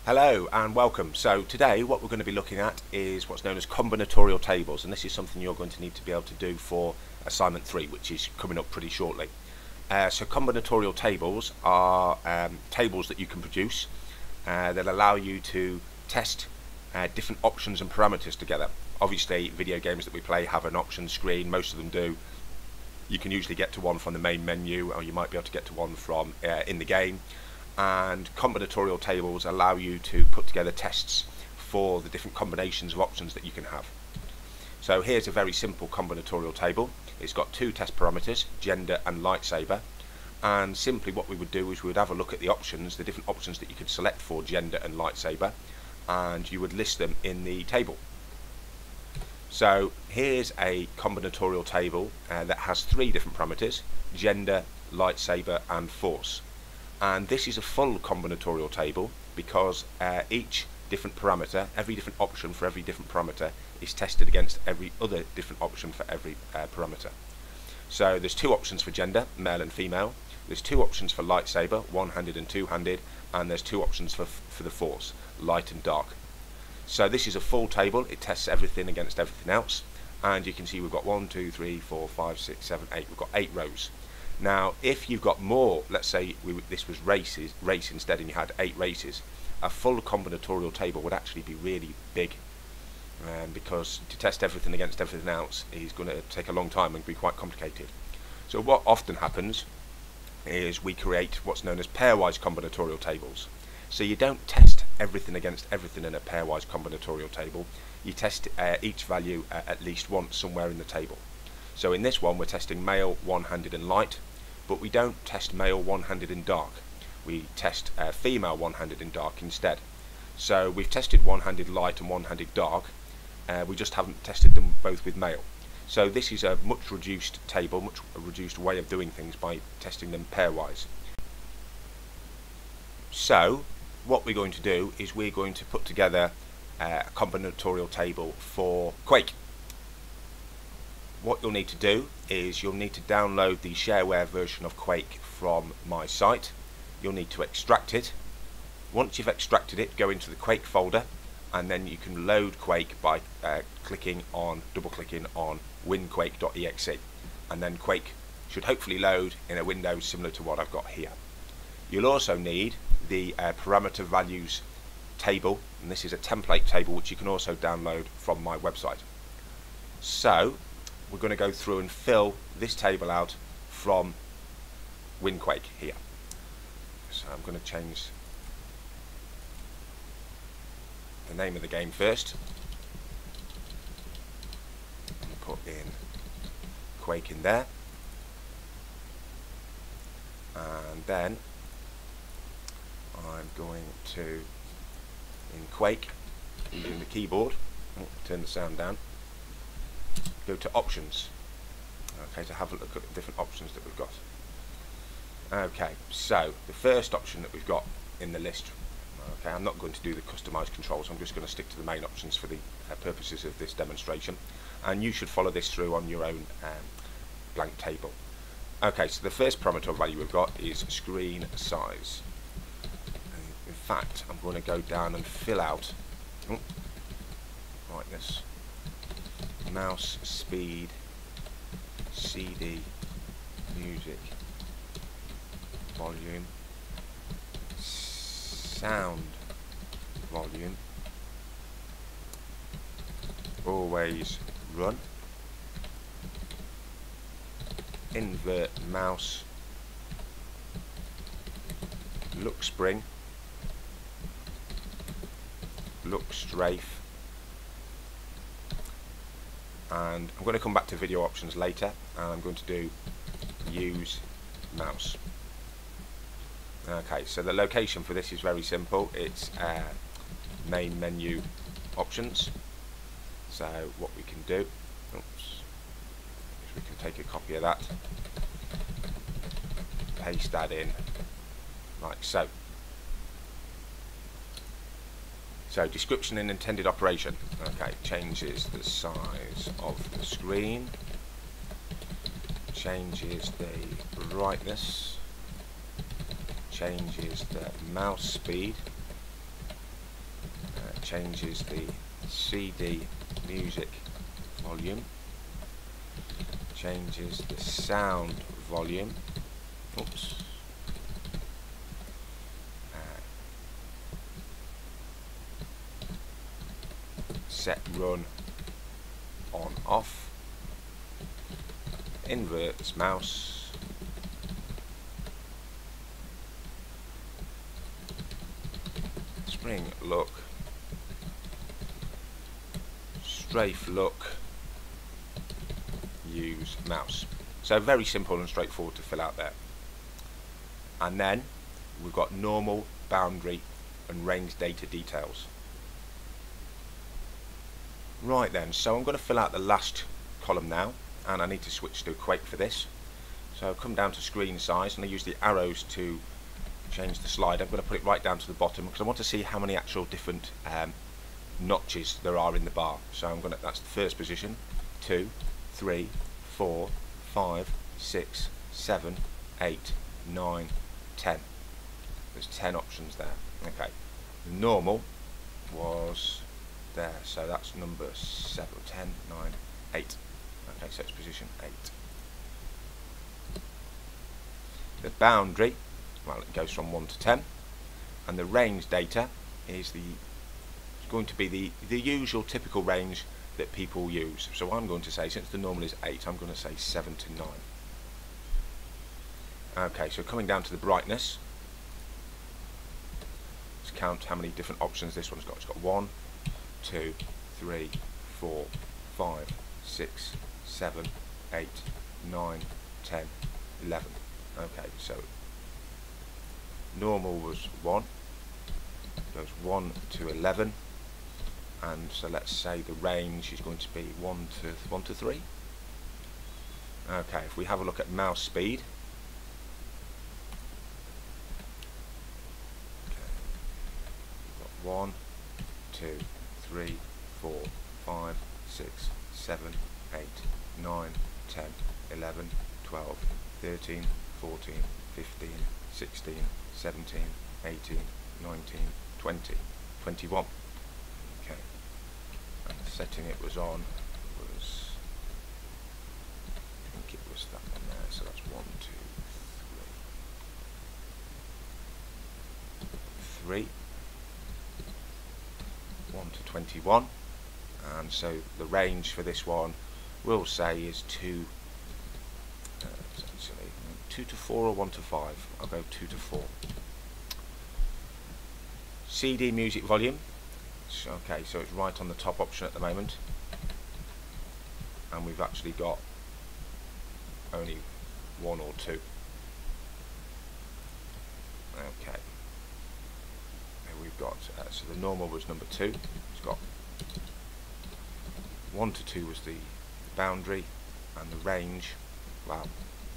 Hello and welcome. So today what we're going to be looking at is what's known as combinatorial tables, and this is something you're going to need to be able to do for assignment 3, which is coming up pretty shortly. So combinatorial tables are tables that you can produce that allow you to test different options and parameters together. Obviously video games that we play have an option screen, most of them do. You can usually get to one from the main menu, or you might be able to get to one from in the game. And combinatorial tables allow you to put together tests for the different combinations of options that you can have. So here's a very simple combinatorial table. It's got two test parameters, gender and lightsaber, and simply what we would do is we would have a look at the options, the different options that you could select for gender and lightsaber, and you would list them in the table. So here's a combinatorial table that has three different parameters: gender, lightsaber and force. And this is a full combinatorial table because each different parameter, every different option for every different parameter is tested against every other different option for every parameter. So there's two options for gender, male and female. There's two options for lightsaber, one-handed and two-handed, and there's two options for the force, light and dark. So this is a full table. It tests everything against everything else, and you can see we've got 1, 2, 3, 4, 5, 6, 7, 8. We've got 8 rows. Now, if you've got more, let's say this was race instead, and you had 8 races, a full combinatorial table would actually be really big, because to test everything against everything else is going to take a long time and be quite complicated. So what often happens is we create what's known as pairwise combinatorial tables. So you don't test everything against everything in a pairwise combinatorial table. You test each value at least once somewhere in the table. So in this one we're testing male, one-handed and light, but we don't test male, one-handed and dark. We test female, one-handed and dark instead. So we've tested one-handed light and one-handed dark, we just haven't tested them both with male. So this is a much reduced table, much reduced way of doing things by testing them pairwise. So what we're going to do is we're going to put together a combinatorial table for Quake. What you'll need to do is you'll need to download the shareware version of Quake from my site. You'll need to extract it. Once you've extracted it, go into the Quake folder, and then you can load Quake by double-clicking on winquake.exe, and then Quake should hopefully load in a window similar to what I've got here. You'll also need the parameter values table, and this is a template table which you can also download from my website. So we're going to go through and fill this table out from WinQuake here. So I'm going to change the name of the game first and put in Quake in there, and then I'm going to, in Quake, using the keyboard, turn the sound down, go to options, okay, to have a look at the different options that we've got. Okay, so the first option that we've got in the list, okay, I'm not going to do the customized controls, I'm just going to stick to the main options for the purposes of this demonstration, and you should follow this through on your own blank table. Okay, so the first parameter value we've got is screen size. In fact, I'm going to go down and fill out like this: mouse speed, CD, music, volume, sound volume, always run, invert mouse, look spring, look strafe, and I'm going to come back to video options later, and I'm going to do use mouse. Okay, so the location for this is very simple. It's main menu options. So what we can do, is we can take a copy of that, paste that in like so. So description and intended operation. Okay, changes the size of the screen, changes the brightness, changes the mouse speed, changes the CD music volume, changes the sound volume, oops, set run on off, inverts mouse, spring look, strafe look, use mouse. So very simple and straightforward to fill out there. And then we've got normal, boundary and range data details. Right then, so I'm going to fill out the last column now, and I need to switch to Quake for this. So I'll come down to screen size, and I use the arrows to change the slide. I'm going to put it right down to the bottom because I want to see how many actual different notches there are in the bar. So I'm going to, that's the first position, 2, 3, 4, 5, 6, 7, 8, 9, 10. There's 10 options there. Okay, the normal was there, so that's number 7, 10, 9, 8. Okay, so it's position 8. The boundary, well, it goes from 1 to 10, and the range data is going to be the usual typical range that people use. So I'm going to say, since the normal is 8, I'm going to say 7 to 9. Okay, so coming down to the brightness, let's count how many different options this one's got. It's got 1, 2, 3, 4, 5, 6, 7, 8, 9, 10, 11. Okay, so normal was 1, goes 1 to 11, and so let's say the range is going to be 1 to 3. Okay, if we have a look at mouse speed, okay, 1, 2, 3, 4, 5, 6, 7, 8, 9, 10, 11, 12, 13, 14, 15, 16, 17, 18, 19, 20, 21. Okay, and the setting it was on was, I think it was that one there, so that's 1, 2, 3, 1 to 21, and so the range for this one we'll say is 2 to 4 or 1 to 5. I'll go 2 to 4. CD music volume, okay, so it's right on the top option at the moment, and we've actually got only 1 or 2. Okay, and we've got so the normal was number 2. It's got 1 to 2 was the boundary, and the range, well,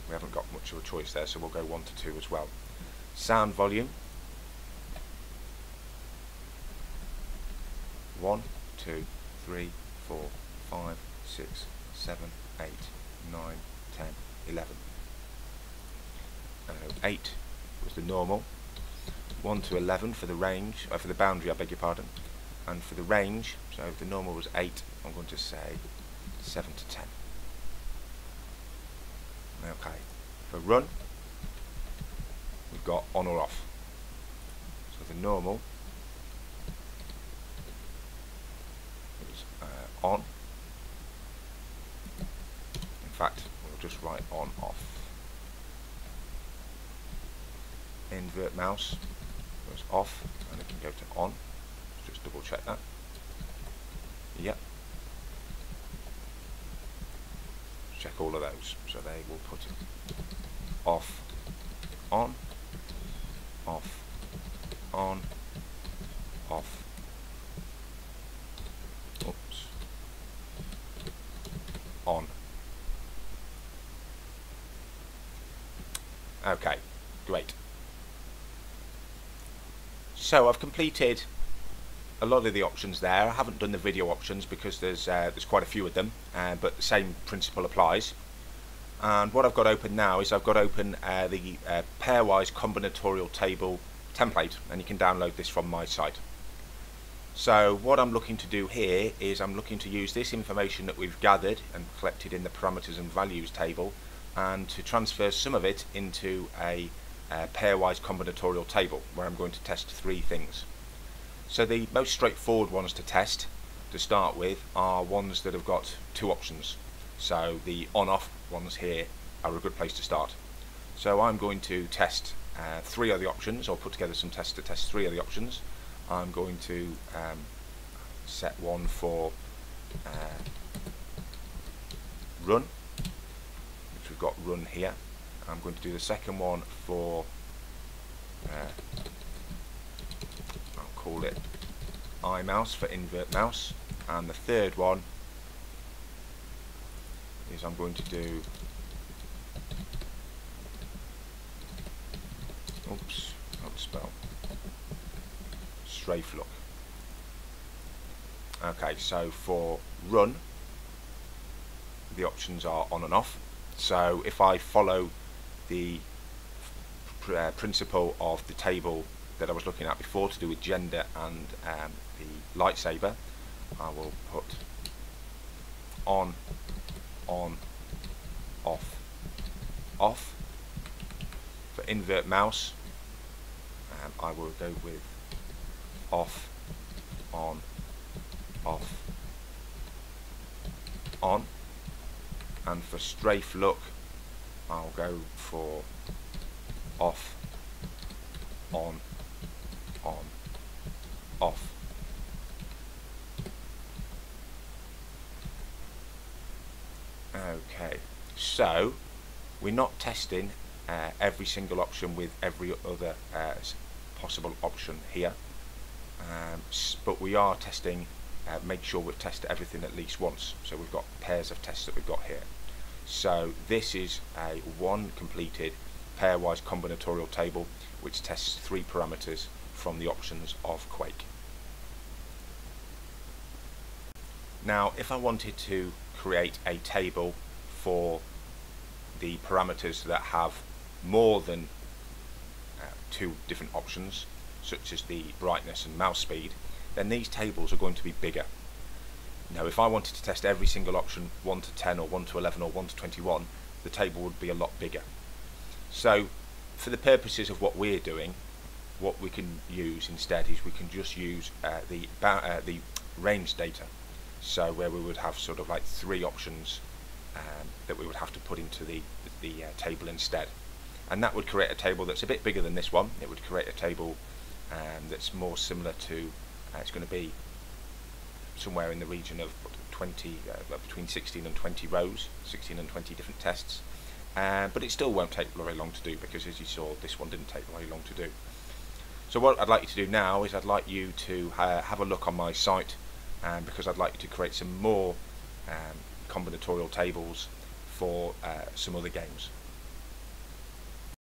we haven't got much of a choice there, so we'll go 1 to 2 as well. Sound volume, 1, 2, 3, 4, 5, 6, 7, 8, 9, 10, 11. 8 was the normal, 1 to 11 for the range, for the boundary, I beg your pardon, and for the range, so if the normal was 8, I'm going to say 7 to 10. Okay, for run, we've got on or off. So the normal is on. In fact, we'll just write on off. Invert mouse goes off, and it can go to on. Let's just double check that. Yep. Check all of those, so they will put it off, on, off, on, off, oops, on. Okay, great. So I've completed a lot of the options there. I haven't done the video options because there's quite a few of them, but the same principle applies. And what I've got open now is I've got open the pairwise combinatorial table template, and you can download this from my site. So what I'm looking to do here is I'm looking to use this information that we've gathered and collected in the parameters and values table, and to transfer some of it into a pairwise combinatorial table where I'm going to test three things. So the most straightforward ones to test to start with are ones that have got two options. So the on-off ones here are a good place to start. So I'm going to test three of the options, or put together some tests to test three of the options. I'm going to set one for run, which we've got run here. I'm going to do the second one for I'll call it iMouse for invert mouse, and the third one is I'm going to do how to spell strafe look. Okay, so for run the options are on and off. So if I follow the principle of the table that I was looking at before to do with gender and the lightsaber, I will put on, off, off. For invert mouse, I will go with off, on, off, on. And for strafe look, I'll go for off, on, off. Okay, so we're not testing every single option with every other possible option here, but we are testing, make sure we've tested everything at least once. So we've got pairs of tests that we've got here. So this is a one completed pairwise combinatorial table which tests three parameters from the options of Quake. Now if I wanted to create a table for the parameters that have more than two different options, such as the brightness and mouse speed, then these tables are going to be bigger. Now if I wanted to test every single option 1 to 10 or 1 to 11 or 1 to 21, the table would be a lot bigger. So for the purposes of what we're doing, what we can use instead is we can just use the range data. So where we would have sort of like three options that we would have to put into the table instead. And that would create a table that's a bit bigger than this one. It would create a table that's more similar to, it's going to be somewhere in the region of 20, between 16 and 20 rows, 16 and 20 different tests. But it still won't take very long to do, because as you saw, this one didn't take very long to do. So what I'd like you to do now is I'd like you to have a look on my site, because I'd like you to create some more combinatorial tables for some other games.